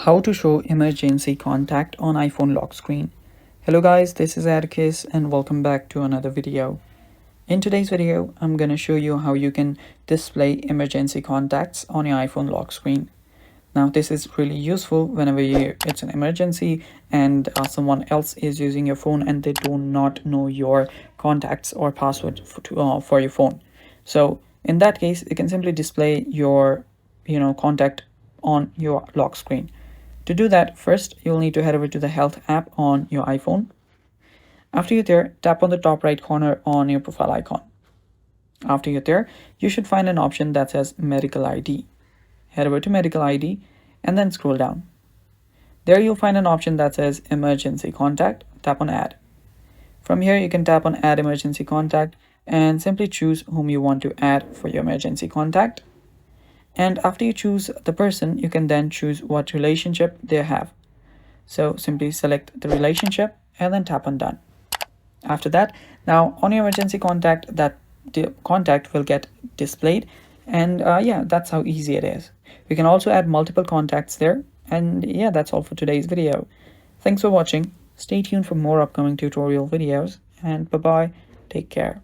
How to show emergency contact on iPhone lock screen. Hello guys, this is Atticus and welcome back to another video. In today's video, I'm going to show you how you can display emergency contacts on your iPhone lock screen. Now this is really useful whenever it's an emergency and someone else is using your phone and they do not know your contacts or password for your phone. So in that case, you can simply display your contact on your lock screen. To do that, first you'll need to head over to the Health app on your iPhone. After you're there, tap on the top right corner on your profile icon. After you're there, you should find an option that says Medical ID. Head over to Medical ID and then scroll down. There you'll find an option that says Emergency Contact. Tap on Add. From here, you can tap on Add Emergency Contact and simply choose whom you want to add for your emergency contact. And after you choose the person, you can then choose what relationship they have. So simply select the relationship and then tap on Done. After that, now on your emergency contact, that contact will get displayed. And yeah, that's how easy it is. We can also add multiple contacts there. And yeah, that's all for today's video. Thanks for watching. Stay tuned for more upcoming tutorial videos. And bye-bye. Take care.